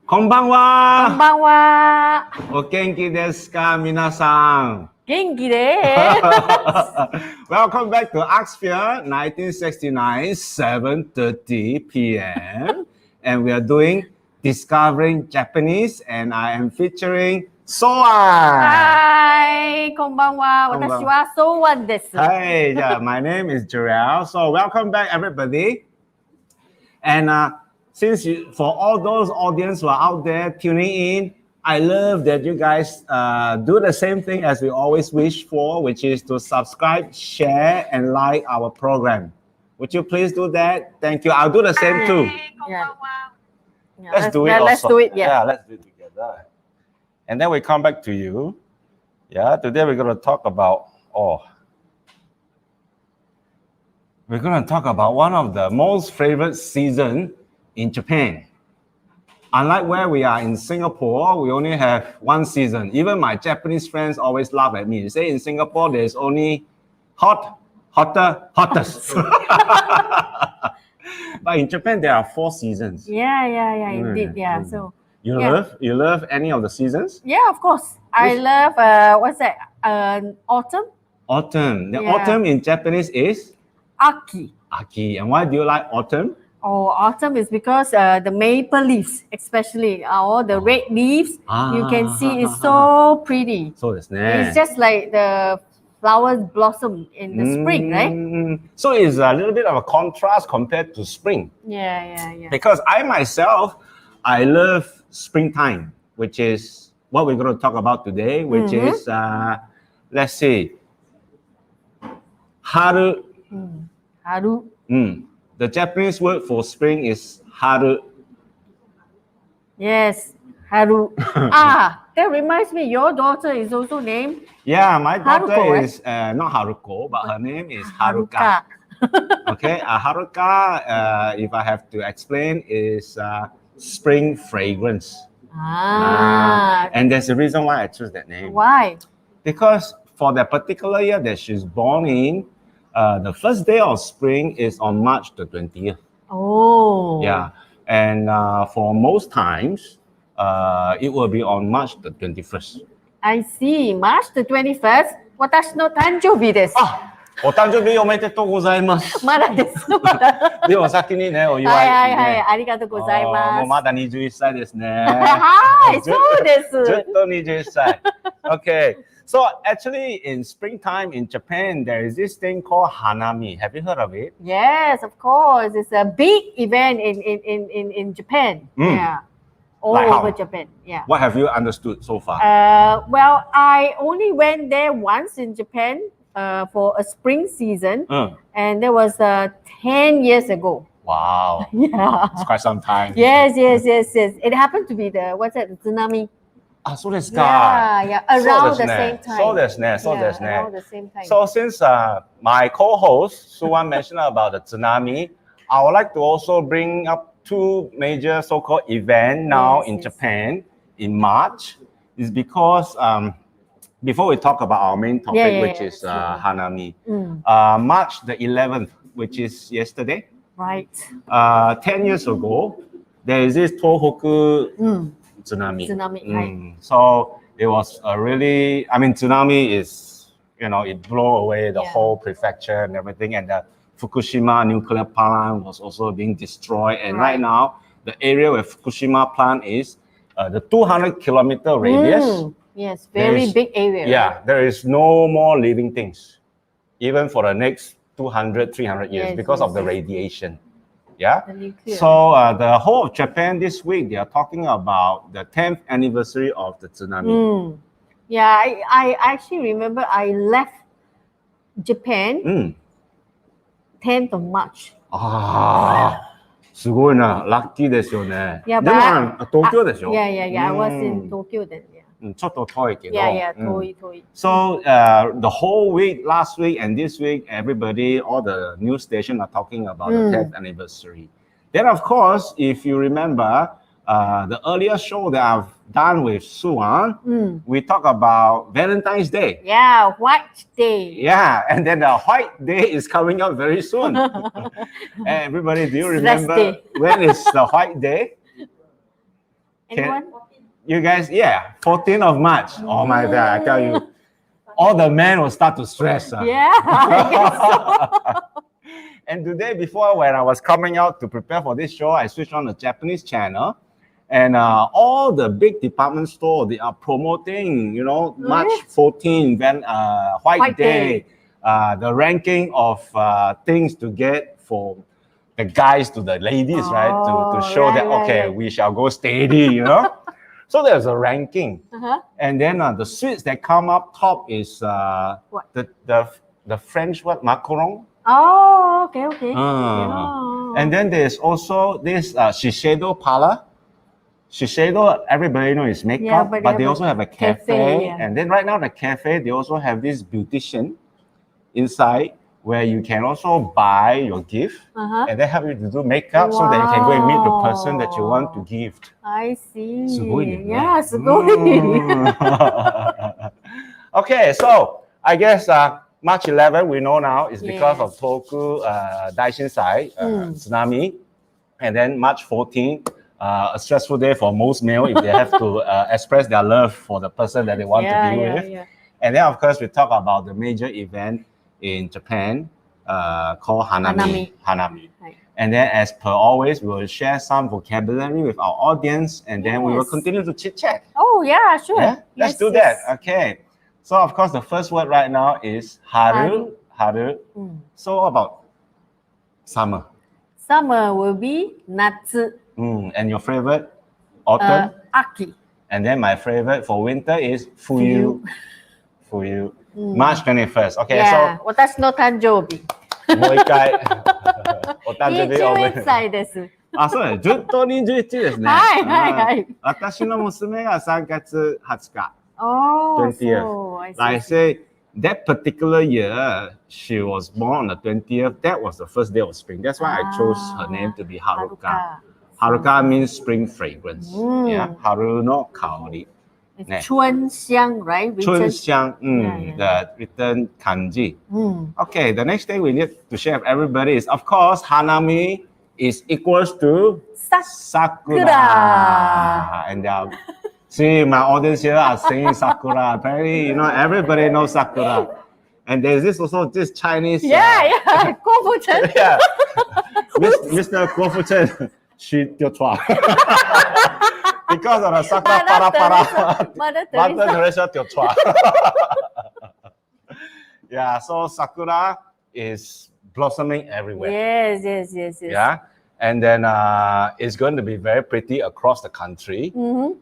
こんばんは。こんばんは。お元気ですか、皆さん。元気です。Welcome back to Oxford, 1969, 7:30 p.m. And we are doing Discovering Japanese, and I am featuring Soh Wan. はい、こんばんは。私はSoh Wanです。Hi, yeah, my name is Jarrell. So welcome back, everybody. And since for all those audience who are out there tuning in, I love that you guys do the same thing as we always wish for, which is to subscribe, share, and like our program. Would you please do that? Thank you. I'll do the same too. Yeah. Let's do it. Let's do it. Yeah. Let's do it together. And then we come back to you. Yeah. Today we're going to talk about we're going to talk about one of the most favorite season in Japan. Unlike where we are in Singapore, we only have one season. Even my Japanese friends always laugh at me. They say in Singapore, there's only hottest. But in Japan, there are 4 seasons. Yeah, indeed. Yeah. So you love any of the seasons? Yeah, of course. I love what's that? Autumn. Autumn. The autumn in Japanese is Aki. Aki. And why do you like autumn? Oh, autumn is because the maple leaves, especially all the red leaves, you can see it's so pretty. So it's just like the flowers blossom in the spring, right? So it's a little bit of a contrast compared to spring. Yeah. Because I myself, I love springtime, which is what we're going to talk about today, which is, let's see, Haru. Haru. The Japanese word for spring is Haru. Yes, Haru. That reminds me, your daughter is also named? Yeah, my daughter Haruko, is not Haruko, but her name is Haruka. Okay, Haruka, if I have to explain, is spring fragrance. And there's a reason why I choose that name. Why? Because for the particular year that she's born in, the first day of spring is on March the 20th. Oh. Yeah, and for most times, it will be on March the 21st. I see. March the 21st? 私の誕生日です。お誕生日おめでとうございます。まだです。でも先にね、お祝い。はい、ありがとうございます。もうまだ21歳ですね。はい、そうです。ずっと21歳。Okay. So actually in springtime in Japan, there is this thing called Hanami. Have you heard of it? Yes, of course. It's a big event in Japan. Yeah. All like over how? Japan. Yeah. What have you understood so far? Well, I only went there once in Japan for a spring season. And that was 10 years ago. Wow. Yeah. It's quite some time. Yes. It happened to be the tsunami. そうですか。Yeah, around the same time. そうですね。Around the same time. So since my co-host Soh Wan mentioned about the tsunami, I would like to also bring up 2 major so-called events now in Japan in March. Is because before we talk about our main topic, which is Hanami, March the 11th, which is yesterday. Right. 10 years ago, there is this Tohoku tsunami. Right. So it was a really, tsunami is, it blew away the whole prefecture and everything. And the Fukushima nuclear plant was also being destroyed. And right now, the area where Fukushima plant is, the 200-kilometer radius. Yes, very big area. Yeah, there is no more living things, even for the next 200, 300 years because of the radiation. Yeah. So the whole of Japan this week, they are talking about the 10th anniversary of the tsunami. Yeah, I actually remember I left Japan 10th of March. ああ、すごいな。ラッキーですよね。 Yeah, でも but 東京でしょ Yeah. I was う in ん Tokyo then. Yeah. ちょっと遠いけど。 Yeah. うん遠い。 So the whole week, last week and this week, everybody, all the news stations are talking about the 10th anniversary. Then, of course, if you remember the earlier show that I've done with Soh Wan, we talk about Valentine's Day. Yeah, White Day. Yeah, and then the White Day is coming up very soon. Everybody, do you remember when is the White Day? Anyone? You guys, yeah, 14th of March. Oh my God, I tell you, all the men will start to stress. Yeah, I guess so. And today, before when I was coming out to prepare for this show, I switched on the Japanese channel. And all the big department stores, they are promoting, March 14, White Day, the ranking of things to get for the guys to the ladies, right? To show that, okay, we shall go steady, So there's a ranking. And then the sweets that come up top is the French what, macaron. Oh, okay. And then there's also this Shiseido parlor. Shiseido, everybody knows is makeup, but they also have a cafe. And then right now the cafe, they also have this beautician inside where you can also buy your gift and they help you to do makeup so that you can go and meet the person that you want to gift. I see. すごいね。 Yeah, すごい。Okay, so I guess March 11 we know now is because of Toku Daishinsai, tsunami. And then March 14, a stressful day for most male if they have to express their love for the person that they want to be with. Yeah. And then, of course, we talk about the major event in Japan called Hanami. Right. And then, as per always, we will share some vocabulary with our audience, and then we will continue to chit-chat. Oh, yeah, sure. Yeah? Let's do that. Okay. So, of course, the first word right now is Haru. So, about summer. Summer will be Natsu. And your favorite? Autumn? Aki. And then my favorite for winter is Fuyu. March 21st. Okay, yeah. 私の誕生日。もう一回。お誕生日おめでとう。21歳です。あ、そうね。10と21ですね。はい。私の娘が3月20日。Oh, 20th. So I Like I say, that particular year, she was born on the 20th. That was the first day of spring. That's why I chose her name to be Haruka. Haruka means spring fragrance. Yeah, Haru no kaori. It's 春香, right? 春香, the written kanji. Okay, the next thing we need to share with everybody is, of course, Hanami is equals to Sakura. And see, my audience here are saying Sakura. Apparently, everybody knows Sakura. And there's this Chinese. Yeah. Guo Fu-chen. Yeah. Mr. Guo Fu-chen. Because of the Sakura para Mother Teresa Tiochua. Yeah, so Sakura is blossoming everywhere. Yes. Yeah, and then it's going to be very pretty across the country.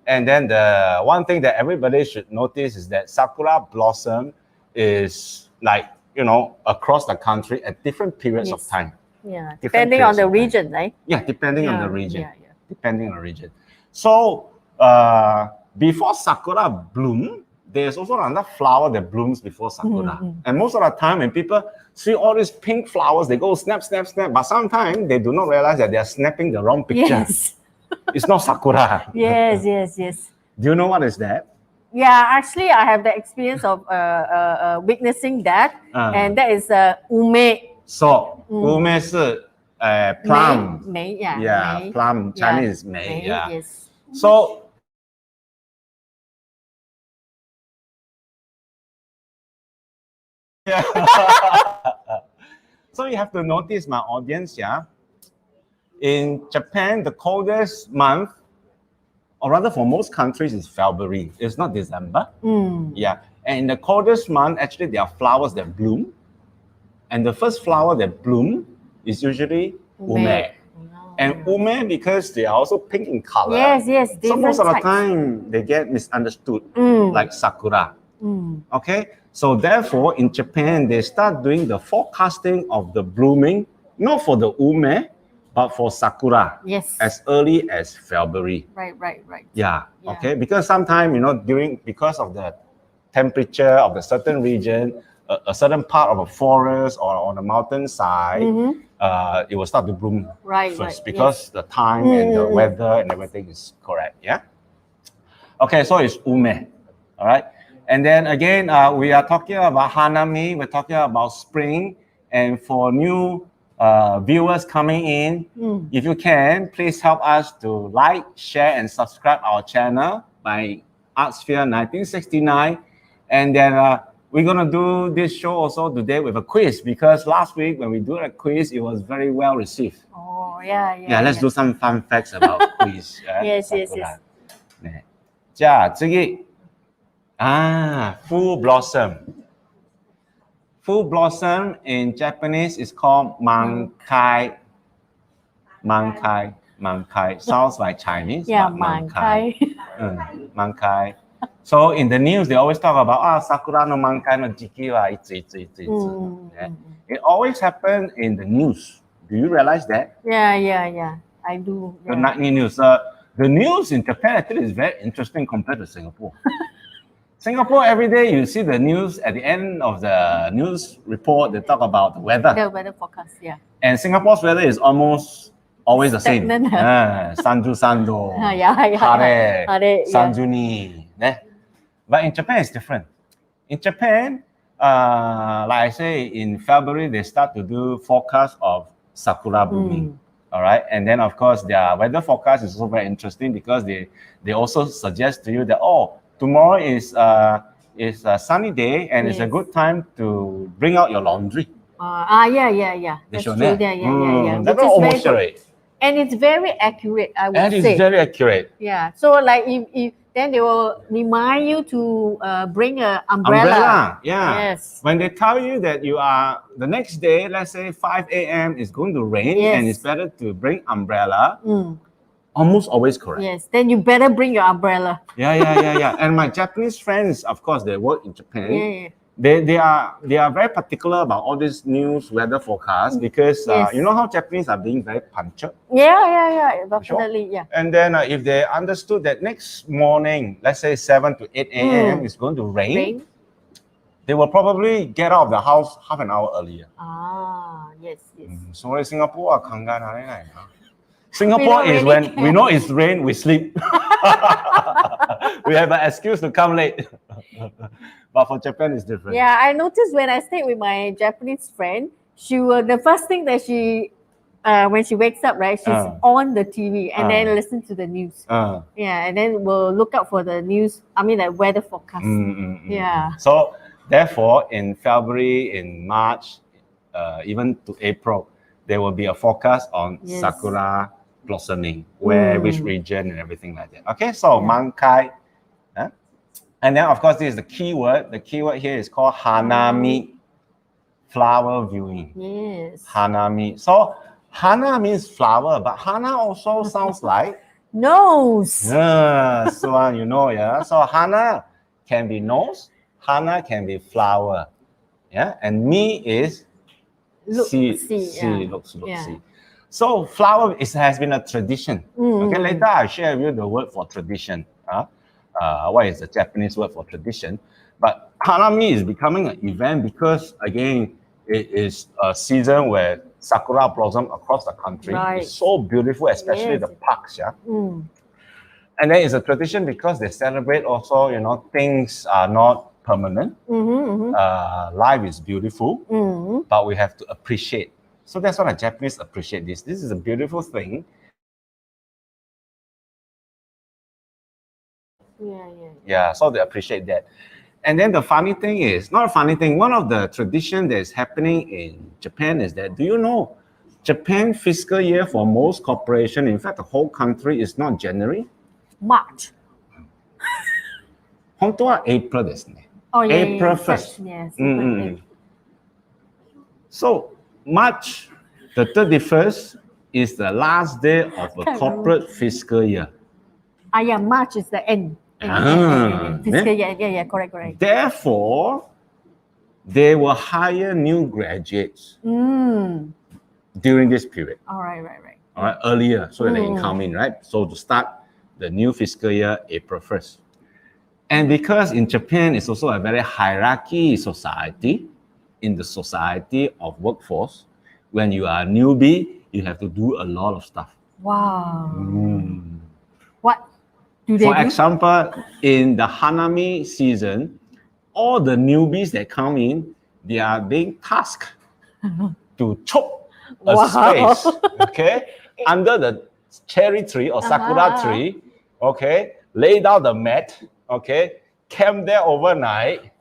And then the one thing that everybody should notice is that Sakura blossom is like, across the country at different periods of time. Yeah, depending on the region, right? Yeah, depending on the region. Yeah. Depending on the region. So before Sakura bloom, there's also another flower that blooms before Sakura. And most of the time when people see all these pink flowers, they go snap. But sometimes they do not realize that they are snapping the wrong picture. Yes. It's not Sakura. Yes. Do you know what is that? Yeah, actually, I have the experience of witnessing that. And that is ume. So, ume 是 plum. 梅 Yeah, plum. Chinese is 梅. Yeah. Yes. So, so you have to notice, my audience, yeah. In Japan, the coldest month, or rather for most countries, is February. It's not December. Yeah. And in the coldest month, actually, there are flowers that bloom. And the first flower that bloom is usually ume. And ume, because they are also pink in color. Yes. So most of the time, they get misunderstood, like sakura. Okay? So therefore, in Japan, they start doing the forecasting of the blooming, not for the ume, but for sakura. Yes. As early as February. Right. Yeah. Yeah. Okay. Because sometimes, because of the temperature of the certain region, a certain part of a forest or on a mountainside, it will start to bloom first because the time and the weather and everything is correct. Yeah. Okay. So it's ume. All right. And then again, we are talking about Hanami. We're talking about spring. And for new viewers coming in, if you can, please help us to like, share, and subscribe our channel by Artsphere 1969. And then we're going to do this show also today with a quiz, because last week when we do a quiz, it was very well received. Oh, yeah. Yeah, let's do some fun facts about quiz. Yes. 네. 자,次. Full blossom. Full blossom in Japanese is called mankai. Mankai. Sounds like Chinese. Yeah, but mankai. So in the news, they always talk about sakura no mankai no jiki wa itsu. It always happens in the news. Do you realize that? Yeah. I do. The nightly news. The news in Japan actually is very interesting compared to Singapore. Singapore, every day you see the news at the end of the news report, they talk about the weather. The weather forecast, yeah. And Singapore's weather is almost always the same. Sanju Sando, Hare, Sanjuni. But in Japan, it's different. In Japan, like I say, in February, they start to do forecast of sakura blooming. All right. And then, of course, their weather forecast is also very interesting because they also suggest to you that, tomorrow is a sunny day and it's a good time to bring out your laundry. Yeah. That's true. Yeah. That's almost right. And it's very accurate, I would say. And it's very accurate. Yeah. So like if then they will remind you to bring an umbrella. Yeah. Yes. When they tell you that the next day, let's say 5 a.m. is going to rain and it's better to bring umbrella. Almost always correct. Yes, then you better bring your umbrella. Yeah. And my Japanese friends, of course, they work in Japan. Yeah. They are very particular about all this news weather forecast because you know how Japanese are being very punctual. Yeah, definitely. Sure? Yeah. And then if they understood that next morning, let's say 7 to 8 a.m. is going to rain, they will probably get out of the house half an hour earlier. Yes. So Singapore, Singapore is when we know it's rain, we sleep. We have an excuse to come late. But for Japan, it's different. Yeah, I noticed when I stayed with my Japanese friend, the first thing that she, when she wakes up, right, she's on the TV and then listen to the news. Yeah, and then we'll look out for the news, like weather forecast. Yeah. So therefore, in February, in March, even to April, there will be a forecast on sakura blossoming, which region and everything like that. Okay, so mankai. And then, of course, this is the keyword. The keyword here is called Hanami, flower viewing. Yes. Hanami. So, Hana means flower, but Hana also sounds like nose. Yeah, so you know, yeah. So, Hana can be nose, Hana can be flower. Yeah, and mi is see. So, flower has been a tradition. Okay, later I'll share with you the word for tradition. What is the Japanese word for tradition? But Hanami is becoming an event because, again, it is a season where sakura blossom across the country. Right. It's so beautiful, especially the parks. Yeah. And then it's a tradition because they celebrate also, things are not permanent. Life is beautiful, but we have to appreciate. So that's what the Japanese appreciate this. This is a beautiful thing. Yeah, so they appreciate that. And then the funny thing is, not a funny thing, one of the traditions that is happening in Japan is that, do you know, Japan fiscal year for most corporations, in fact, the whole country is not January. March. 本当は April ですね。April 1st. Yes. So, March the 31st is the last day of a corporate fiscal year. March is the end. Fiscal year. Yeah, correct. Therefore, they will hire new graduates during this period. All right. All right, earlier, so that they can come in, right? So to start the new fiscal year, April 1st. And because in Japan, it's also a very hierarchy society, in the society of workforce, when you are a newbie, you have to do a lot of stuff. Wow. What do they For do? example, in the Hanami season, all the newbies that come in, they are being tasked to chop a space, okay, under the cherry tree or sakura tree, okay, lay down the mat, okay, camp there overnight,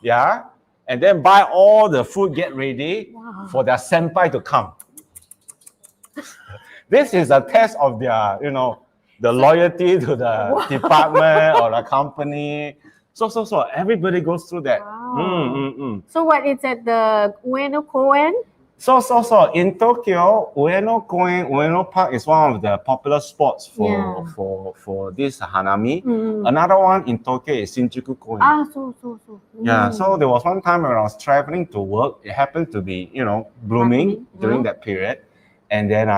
yeah, and then buy all the food, get ready for their senpai to come. This is a test of their, the loyalty to the department or the company. So everybody goes through that. So what is at the Ueno Koen? So in Tokyo, Ueno Park is one of the popular spots for this Hanami. Another one in Tokyo is Shunjuku Gyoen. Yeah, so there was one time when I was traveling to work. It happened to be, blooming during that period. And then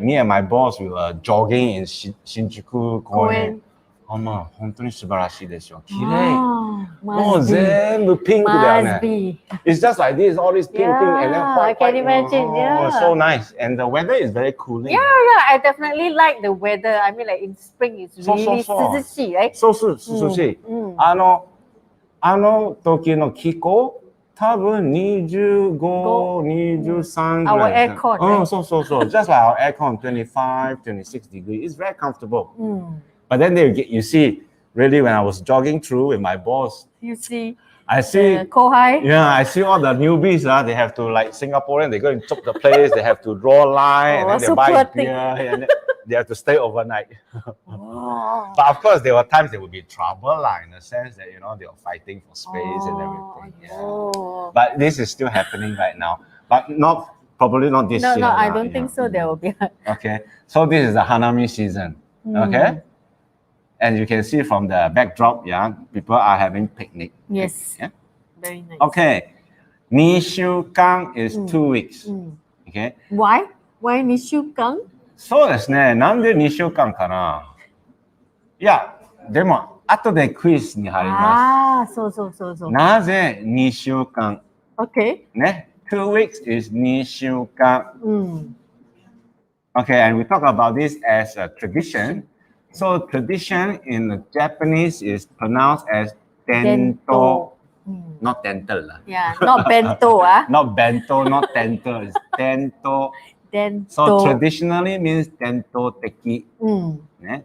me and my boss, we were jogging in Shunjuku Gyoen. 本当に素晴らしいですよ。綺麗。もう全部ピンクだよね。It's just like this, all this pink, and then white. I can imagine. Oh, so nice, and the weather is very cooling. Yeah, I definitely like the weather. I mean, like in spring, it's really 涼しい, right? そう涼しい。あの時の気候、多分25、23ぐらい。Our aircon. そう。Just like our aircon, 25, 26 degrees. It's very comfortable. But then you see, really, when I was jogging through with my boss, I see kohai. Yeah, I see all the newbies. They have to, like Singaporean, they go and chop the place. They have to draw line, and then they buy beer, and then they have to stay overnight. But of course, there were times there would be trouble, in the sense that they were fighting for space and everything. Yeah. But this is still happening right now, but probably not this year. No, I don't think so. There will be. Okay, so this is the Hanami season. Okay. And you can see from the backdrop, people are having picnic. Yes. Yeah? Very nice. Okay. Nishukan is 2 weeks. Okay. Why 2週間? そうですね。なんで2週間かな。いや、でも後でクイズに入ります。そう。なぜ2週間? Okay. ね。2 weeks is 2週間. Okay, and we talk about this as a tradition. So tradition in Japanese is pronounced as tento, not dental. Yeah, not bento. Not bento, not tento. It's tento. So traditionally means tento teki.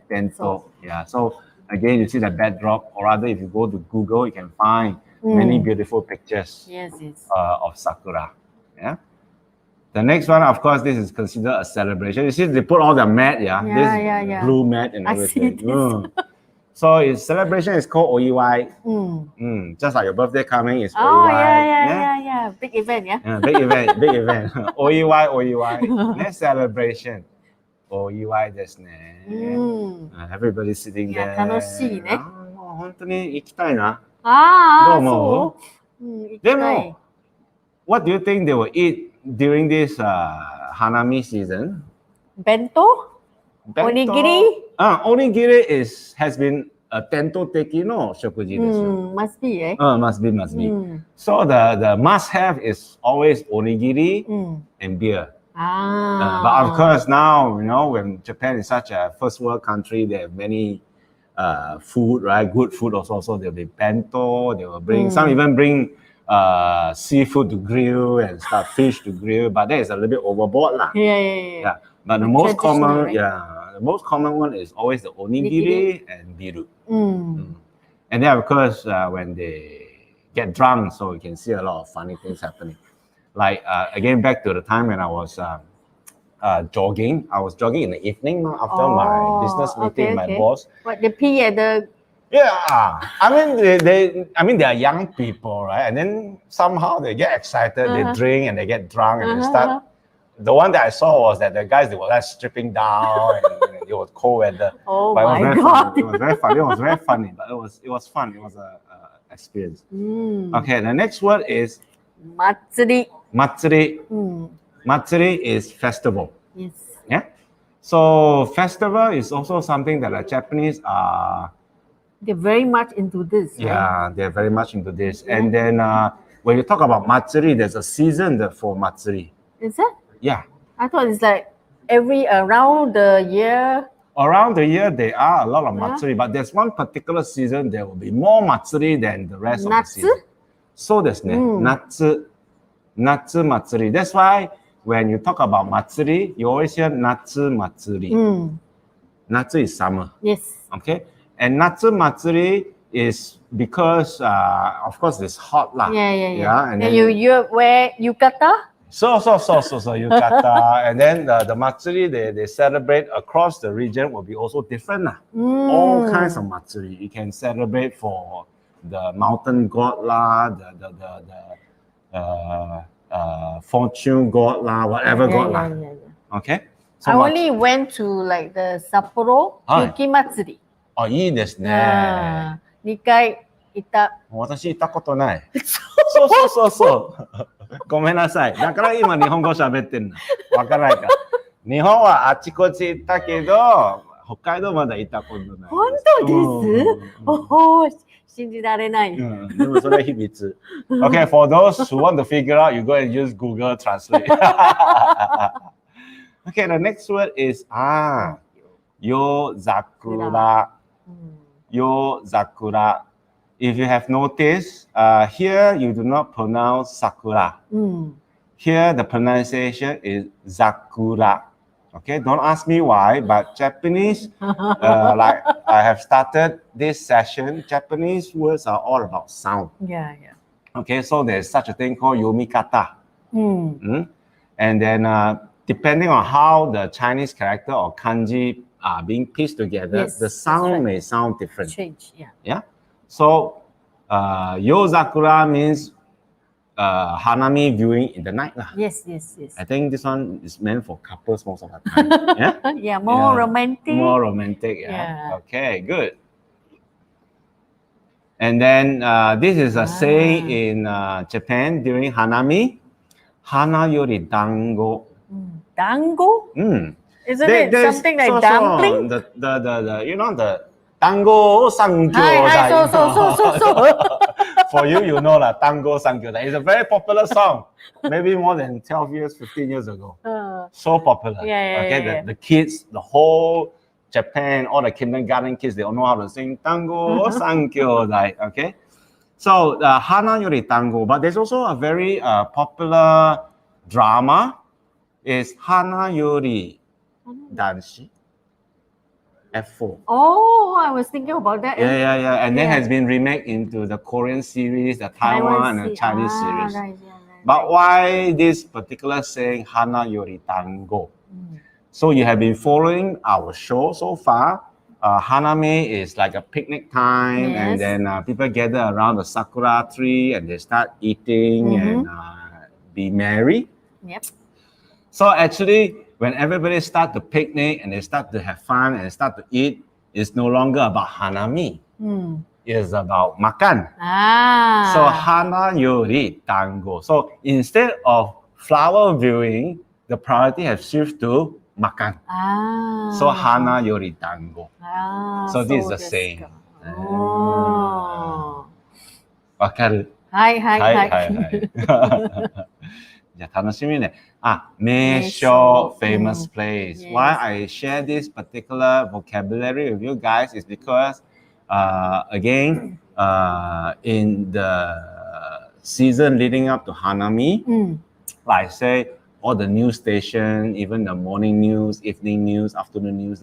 Tento. Yeah. So again, you see the backdrop, or rather, if you go to Google, you can find many beautiful pictures of sakura. Yeah. The next one, of course, this is considered a celebration. You see, they put all the mat, this blue mat and everything. So its celebration is called Oiwai. Just like your birthday coming is Oiwai. Oh, yeah. Big event, big event. Oiwai. Next celebration. Oiwai ですね。Everybody sitting there. 楽しいね。本当に行きたいな。どう思う？でも、what do you think they will eat during this Hanami season? Bento? Onigiri? Onigiri has been a tento teki no shokuji desu. Must be, eh? Must be. So the must have is always onigiri and beer. But of course now, when Japan is such a first world country, they have many food, right? Good food also. So there'll be bento, they will bring, some even bring seafood to grill and stuff, fish to grill, but that is a little bit overboard lah. Yeah. But the most common, right? The most common one is always the onigiri and biru. And then of course, when they get drunk, so you can see a lot of funny things happening. Like again, back to the time when I was jogging. I was jogging in the evening after my business meeting with my boss. What, the pee at the... Yeah, I mean they are young people, right? And then somehow they get excited, they drink and they get drunk and they start. The one that I saw was that the guys, they were like stripping down and it was cold weather. Oh but my God! It was very funny. It was very funny, but it was fun. It was a experience. Okay, the next word is Matsuri. Matsuri. Mm. Matsuri is festival. Yes. Yeah. So festival is also something that the Japanese are. They're very much into this, right? Yeah, they're very much into this. Yeah. And then when you talk about Matsuri, there's a season for Matsuri. Is it? Yeah. I thought it's like around the year. Around the year, there are a lot of Yeah. Matsuri, but there's one particular season there will be more Matsuri than the rest of the Natsu? season. So desu ne. Natsu Matsuri. That's why when you talk about Matsuri, you always hear Natsu Matsuri. Natsu is summer. Yes. Okay. And Natsu Matsuri is because, of course, it's hot lah. Yeah. And then then you wear yukata. So yukata. And then the Matsuri they celebrate across the region will be also different lah. All kinds of Matsuri. You can celebrate for the mountain god lah, the fortune god lah, whatever god lah. Okay. I only went to like the Sapporo Yuki Matsuri. あ、いいですね。2回行った。私行ったことない。そう。ごめんなさい。だから今日本語喋ってんの。わからないから。日本はあちこち行ったけど、北海道まだ行ったことない。本当です？おお、信じられない。でもそれは秘密。Okay, for those who want to figure out, you go and use Google Translate. Okay, the next word is Zakura. Zakura. If you have noticed, here you do not pronounce Sakura. Here the pronunciation is Zakura. Okay, don't ask me why, but Japanese, like I have started this session, Japanese words are all about sound. Yeah. Okay, so there's such a thing called yomikata. And then depending on how the Chinese character or kanji are being pieced together, the sound may sound different. Change, yeah. So, Zakura means Hanami viewing in the night. Yes. I think this one is meant for couples most of the time. Yeah? More romantic. More romantic, yeah. Okay, good. And then this is a saying in Japan during Hanami. Hana yori dango. Dango? Isn't it something like so, dumpling? The you know the Dango sangatsunojuulchinichi. So. For you know la Dango sangatsunojuulchinichi. It's a very popular song. Maybe more than 12 years, 15 years ago. So popular. Yeah. The kids, the whole Japan, all the kindergarten kids, they all know how to sing Dango sangatsunojuulchinichi. Okay. So Hana yori dango, but there's also a very popular drama. Is Hana yori Danshi. F4. Oh, I was thinking about that. Yeah. And then has been remade into the Korean series, the Taiwan and the Chinese series. Right. But why this particular saying Hana yori dango? So you have been following our show so far. Hanami is like a picnic time, and then people gather around the sakura tree and they start eating and be merry. Yep. So actually, when everybody start to picnic and they start to have fun and start to eat, it's no longer about Hanami. It's about makan. So Hana yori dango. So instead of flower viewing, the priority has shifted to makan. So Hana yori dango. So this is the saying. わかる？はい。じゃあ楽しみね。名所 famous place. Why I share this particular vocabulary with you guys is because, again, in the season leading up to Hanami, like I say, all the news station, even the morning news, evening news, afternoon news,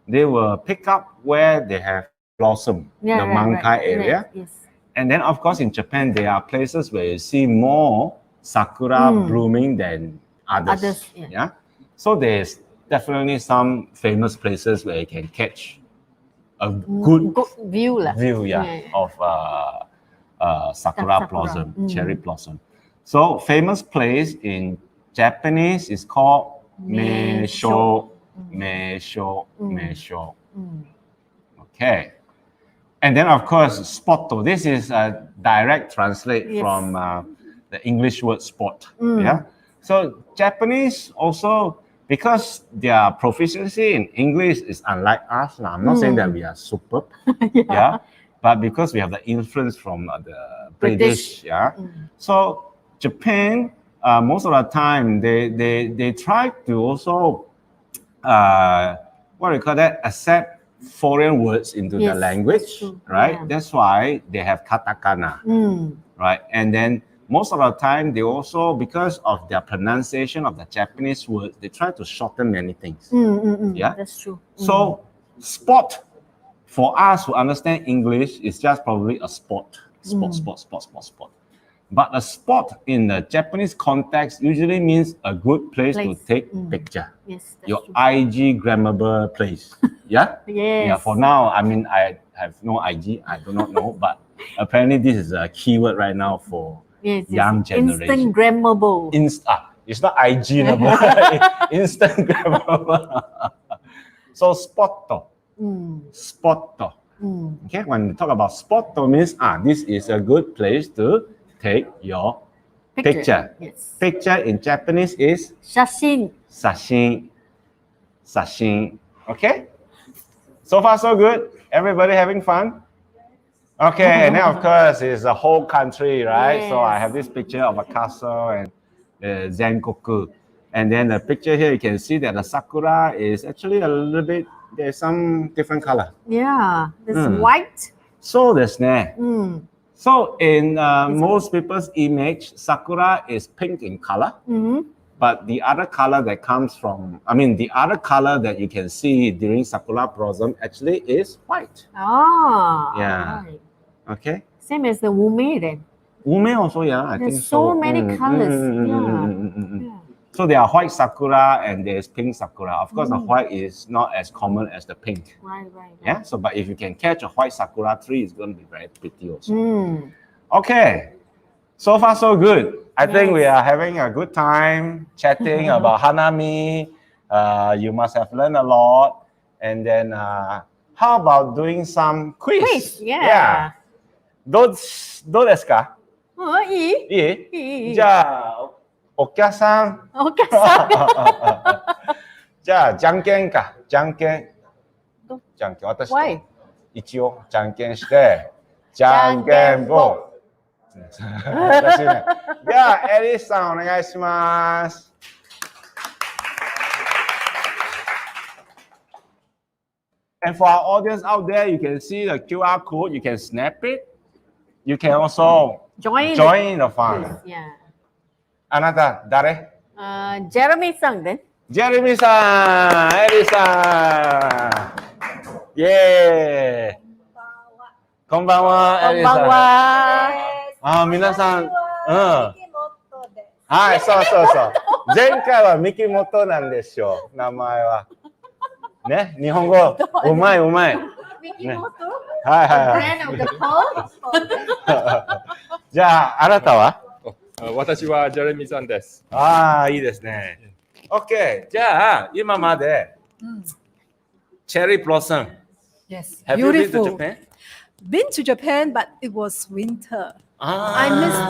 they will pick up where they have blossom, the Mankai area. And then, of course, in Japan, there are places where you see more sakura blooming than others. Yeah. So there's definitely some famous places where you can catch a good view of sakura blossom, cherry blossom. So famous place in Japanese is called meisho. Okay. And then, of course, spotto. This is a direct translate from the English word sport. Yeah. So Japanese also, because their proficiency in English is unlike us. Now, I'm not saying that we are superb. Yeah. But because we have the influence from the British. Yeah. So Japan, most of the time, they try to also, what do you call that, accept foreign words into the language, right? Yeah. That's why they have katakana, right? And then most of the time, they also, because of their pronunciation of the Japanese words, they try to shorten many things. Yeah, that's true. So sport, for us who understand English, is just probably a sport. Sport. But a spot in the Japanese context usually means a good place to take picture. Yes, your true. IG grammable place. Yeah? Yes. Yeah, for now, I mean, I have no IG. I do not know. But apparently this is a keyword right now for young generation. Instagrammable. It's not IG-able. Instagrammable. So spot. Spot. Okay, when we talk about spot, means this is a good place to take your picture. Yes. Picture in Japanese is Shashin. Sashin. Okay? So far, so good. Everybody having fun? Okay, and then of course, it's a whole country, right? Yes. So I have this picture of a castle and Zenkoku. And then the picture here, you can see that the sakura is actually a little bit, there's some different color. Yeah, there's white. So there's So in most people's image, sakura is pink in color. But the other color that comes from, the other color that you can see during sakura blossom actually is white. Yeah. Right. Okay. Same as the wume then. Wume also, yeah, I think so. There's so many colors. Yeah. So there are white sakura and there's pink sakura. Of course, the white is not as common as the pink. Right. Yeah. So, but if you can catch a white sakura tree, it's going to be very pretty also. Okay. So far, so good. I think we are having a good time chatting about Hanami. You must have learned a lot. And then, how about doing some quiz? Yeah. どうですか？いい？じゃあ、お客さん。じゃあ、じゃんけんか。じゃんけん。私と一応じゃんけんして、じゃんけんぽん。私ね。では、エリスさんお願いします。And for our audience out there, you can see the QR code. You can snap it. You can also join the fun. Yeah. あなた誰？Jeremy さんね。Jeremy さん、エリさん。イェーイ。こんばんは。エリさん。こんばんは。皆さん。はい、そう。前回はミキモトなんですよ、名前は。ね、日本語、うまい。ミキモト？はい。じゃあ、あなたは？私はジェレミーさんです。いいですね。OK。じゃあ、今まで、Cherry Blossom. Yes. Have you been to Japan? Been to Japan, but it was winter. I missed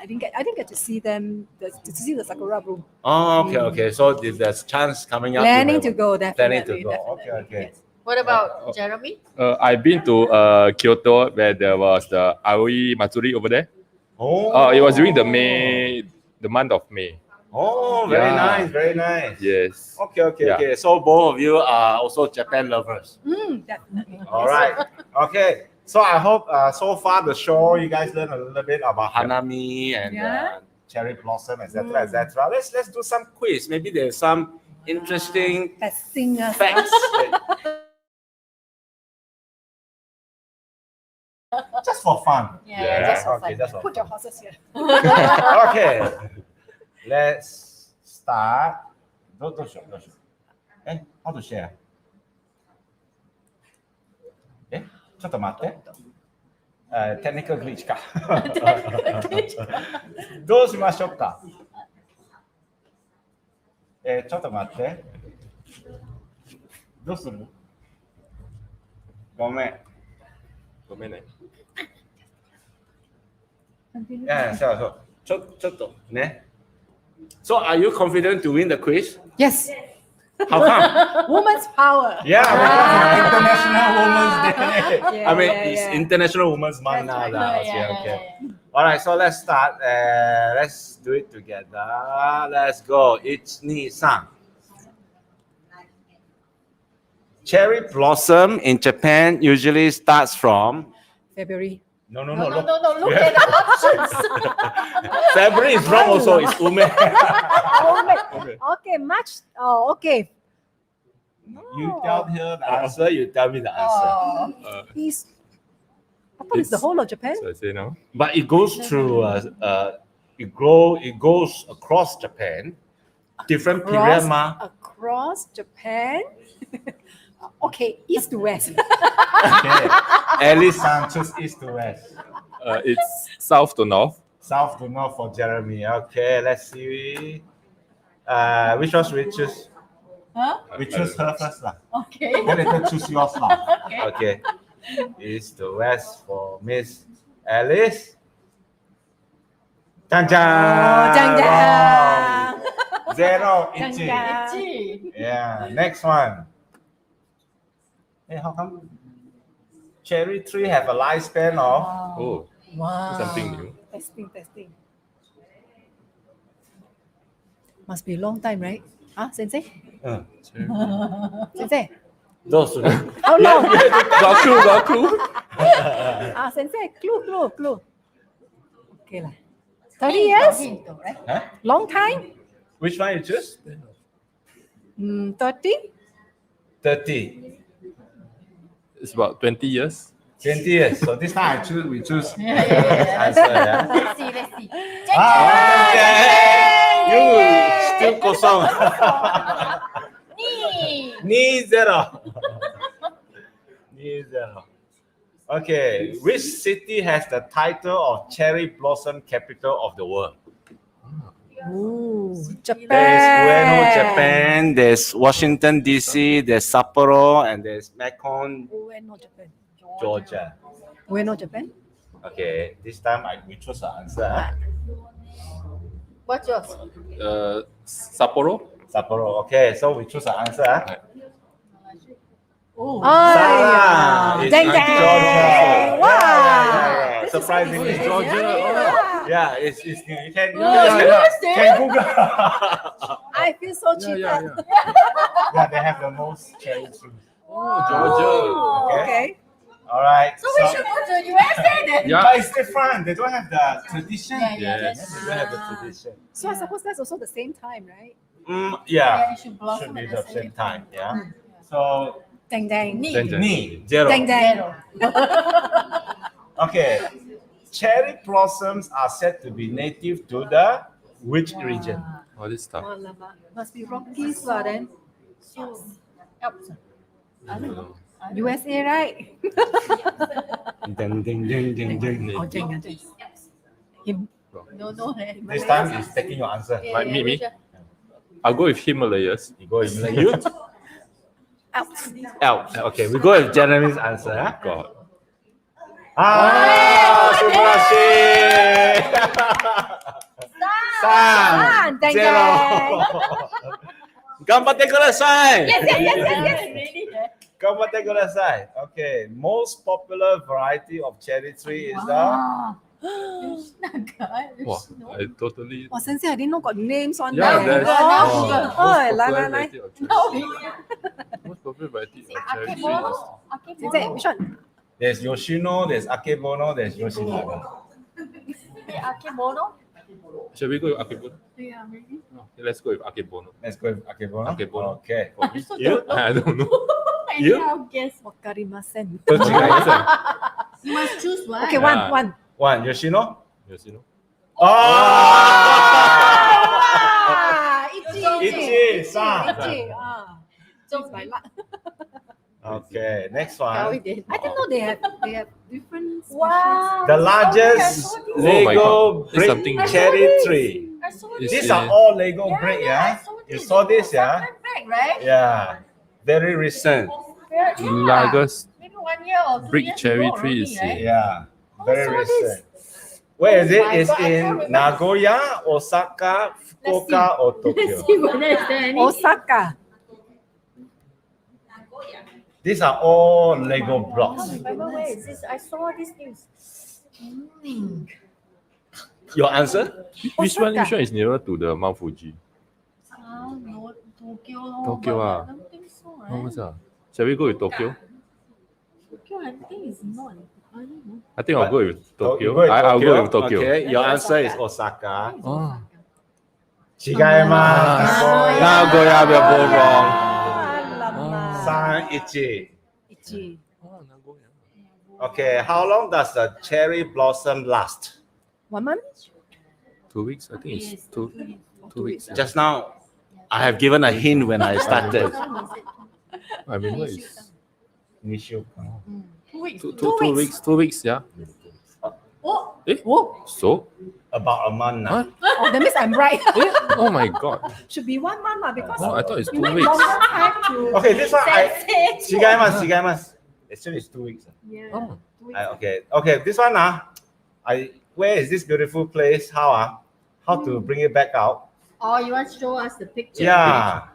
I didn't get to see them, to see the sakura bloom. Okay. So there's chance coming up. Planning to go, definitely. Planning to go. Okay. Yes. What about Jeremy? I've been to Kyoto, where there was the Aoi Matsuri over there. It was during the month of May. Very nice. Yes. Okay. So both of you are also Japan lovers. Definitely. All right. Okay. So I hope so far the show you guys learned a little bit about Hanami and cherry blossom, etc. Let's do some quiz. Maybe there's some interesting facts. Just for fun. Just for fun. Just for Put your horses here. Okay. Let's start. どうしよう。how to share? ちょっと待って。テクニカルグリッチか。どうしましょうか。ちょっと待って。どうする？ごめんね。そう。Choto, ne? So are you confident to win the quiz? Yes. How come? Woman's power. Yeah, because International Women's Day. Yeah, I mean, yeah, it's yeah. International Women's Month That's now. right. Okay. All right, so let's start. Let's do it together. Let's go. Ichi-ni-san. Cherry blossom in Japan usually starts from. February. No. No, look at the options. February is wrong also. It's ume. Okay, March. Oh, okay. You tell her the answer. You tell me the answer. East. I thought it's the whole of Japan. So I say no. But it goes through. It goes across Japan. Different period, ma. Across Japan. Okay, east to west. Okay. Alice-san choose east to west. It's south to north. South to north for Jeremy. Okay, let's see. Which one should we choose? Huh? We choose her first lah. Okay. Then later choose yours lah. Okay. Okay. East to west for Miss Alice. Chan chan. Wrong. Zero. Ichi. Itchy. Yeah. Next one. Hey, how come cherry tree have a lifespan of? Oh, Wow. something new. Testing. Must be a long time, right? Sensei? Sensei? Those. How long? Got clue. Sensei, clue. Okay lah. 30 years? Huh? Long time? Which one you choose? 30? 30. It's about 20 years. 20 years. So this time we choose Yeah. answer. Yeah. Let's see. You still kosong. Ni zero. Okay, which city has the title of cherry blossom capital of the world? Ooh, Japan. There's Ueno, Japan. There's Washington D.C. There's Sapporo, and there's Macon, Ueno, Japan. Georgia. Ueno, Japan. Okay, this time we choose the answer. What's yours? Sapporo. Sapporo. Okay, so we choose the answer. Oh. Salah. It's Dang. Georgia. Wow. Yeah. This is Surprisingly, easy. Georgia. Yeah. Yeah, it's new. You can Google. I feel so cheated. Yeah, they have the most cherry trees. Oh, Georgia. Okay. All right. So we should go to USA then. Yeah. But it's different. They don't have the tradition. Yes. They don't have the tradition. So I suppose that's also the same time, right? Yeah. It should blossom Should be at the same time. Yeah. So Dang. ni zero. Dang. Okay. Cherry blossoms are said to be native to the which region? All this stuff. Alamak. Must be Rockies lah then. Alps. I don't know. USA, right? Ding, ding, ding, ding, ding. Oh, dang. Him. No. This time is taking your answer. Like me. I'll go with Himalayas. You go with you. Alps. Alps. Okay, we go with Jeremy's answer. Huh? God. Subrashi. Dang. Zero. Ganbatte kudasai. Really? Ganbatte kudasai. Okay, most popular variety of cherry tree is the Wow, I totally. Oh, Sensei, I didn't know got names on Yeah, there. there's Oh, la. Most popular variety of cherry tree is Sensei, which one? There's Yoshino, there's Akebono, there's Yoshinaga. Akebono? Shall we go with Akebono? Yeah, maybe. Okay, let's go with Akebono. Let's go with Akebono. Akebono. Okay. I also You? don't know. I don't know. You? I'll guess. Wakarimasen. You must choose one. Okay, Yeah. one. One, Yoshino. Yes, you know. Oh! Itchy. Ichi-san. So my luck. Okay, next Yeah, we one. did. I didn't know they have different species. Wow. The largest Oh my Lego God, there's brick something new. cherry tree. I saw It's this. These are all Lego brick, I yeah? saw You this. saw this, yeah? Sometime back, right? Yeah. Very recent. Yeah. Largest Maybe 1 year or 2 brick years cherry ago tree already, is right? Yeah. Very saw recent. Where is it? my It's God, I can't in remember. Nagoya, Osaka, Fukuoka, or Let's Tokyo. see whether is there any. Osaka. These are all Lego blocks. Remember where is this? I saw this news. Your answer? Which one Osaka. is nearer to the Mount Fuji? No, Tokyo. Tokyo, but ah. I don't think so. Oh, what's that? Shall we go with Tokyo? Tokyo, I think it's not. I don't know. I think I'll go with Tokyo. You go with I'll go with Tokyo. Okay, your That's answer is Osaka. Osaka. Oh. 違います。 Nagoya, we are both wrong. Alamak. 3-1. Ichi. Oh, Nagoya. Okay, how long does the cherry blossom last? 1 month? 2 weeks? I think it's two weeks. Just now, I have given a hint when I started. I remember it's 2週間 2 weeks. 2 weeks. 2 weeks, yeah. Oh, Eh? Oh, So? About a month now. Huh? oh, that means I'm right. Eh? Oh my god. Should be 1 month because Oh, I thought it's 2 you need weeks. longer time to. Okay, this one I. that's it. 違います、違います。Actually, it's 2 weeks. Yeah. Oh. 2 weeks. Okay, this one where is this beautiful place? How to bring it back out? Oh, you want to show us the picture? Yeah.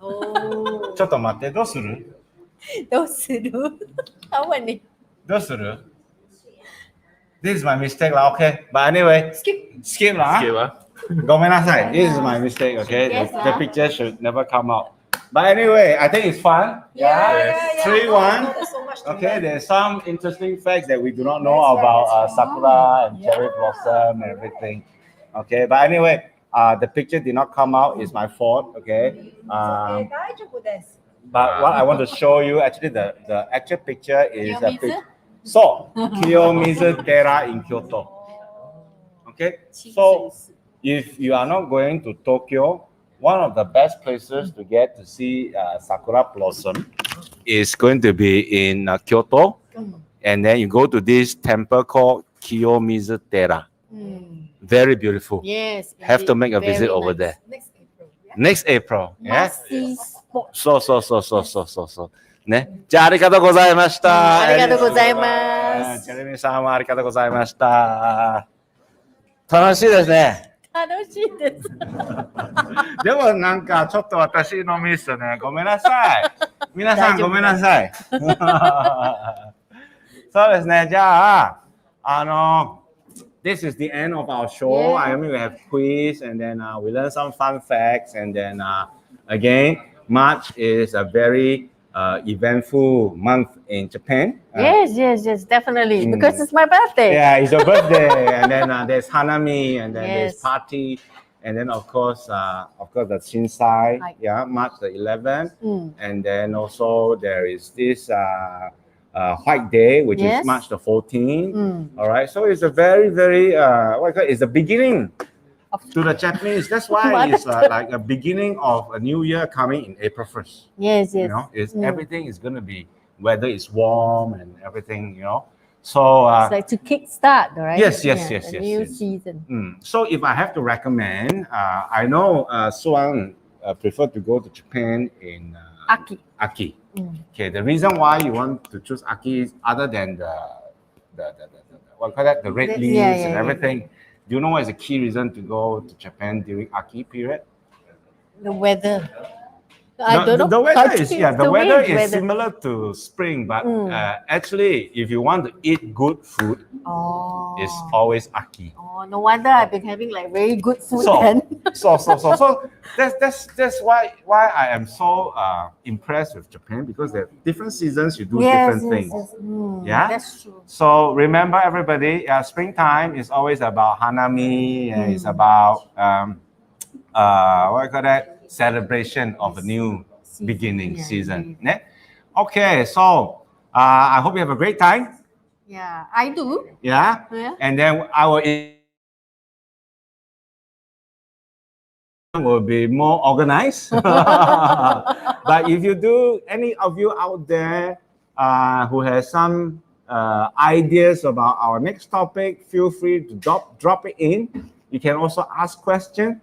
Oh. ちょっと待って、どうする？どうする？How many? どうする？ This is my mistake lah. Okay, but anyway, skip lah. Okay, ah. ごめんなさい. This is my mistake. Okay, Yes, the picture should never come out. But anyway, I think it's fun. Yeah. 3-1. There's so much to Okay, learn. there's some interesting facts that we do not know That's right, about that's right. sakura and Yeah. cherry blossom and everything. Okay, but anyway, the picture did not come out. It's my fault. Okay. But what I want to show you, actually, the actual picture is a picture. So, Kiyomizu Terra in Kyoto. Okay, so if you are not going to Tokyo, one of the best places to get to see sakura blossom is going to be in Kyoto, and then you go to this temple called Kiyomizu Terra. Very beautiful. Yes. Have to make a very visit over nice. there. Next April. Yeah? Next April. Yeah. Must see spot. そう。ね。じゃあ、ありがとうございました。ありがとうございます。ジェレミーさんもありがとうございました。楽しいですね。楽しいです。でもなんかちょっと私のミスね。ごめんなさい。皆さんごめんなさい。そうですね。じゃあ、this is the end of our show. Yeah. I mean, we have quiz and then we learn some fun facts. And then again, March is a very eventful month in Japan. Yes, definitely. Because it's my birthday. Yeah, it's your birthday. And then there's Hanami, and then there's Yes. party. And then, of course, the Shinsai, Right. yeah, March the 11th. And then also there is this White Day, which Yes. is March the 14th. All right, so it's a very, very, it's the beginning to the Japanese. That's why it's like a beginning of a new year coming in April 1st. Yes. You know, everything is going to be, whether it's warm and everything, you know. So, It's like to kickstart, right? Yes, The yes. new season. So if I have to recommend, I know Soh Wan prefer to go to Japan in Aki. Okay, the reason why you want to choose Aki is other than the what you call that, the red leaves and everything. Do you know what is the key reason to go to Japan during Aki period? The weather. I don't know. The weather is The weather wind is weather. similar to spring, but actually, if you want to eat good food, Oh. it's always Aki. Oh, no wonder I've been having like very good food So, then. so that's why I am so impressed with Japan, because there are different seasons you do different things. Yeah? That's true. So remember, everybody, springtime is always about Hanami, and it's about what you call that, celebration of a new beginning season. Ne? Okay, so I hope you have a great time. Yeah, I do. Yeah, Yeah. and then our will be more organized. But if you do, any of you out there who has some ideas about our next topic, feel free to drop it in. You can also ask questions.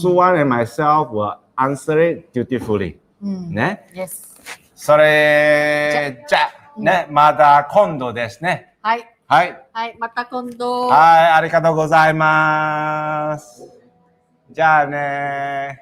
Soh Wan and myself will answer it dutifully. ね。 Yes. それじゃね、また今度ですね。はい。はい。はい、また今度。はい、ありがとうございます。じゃあね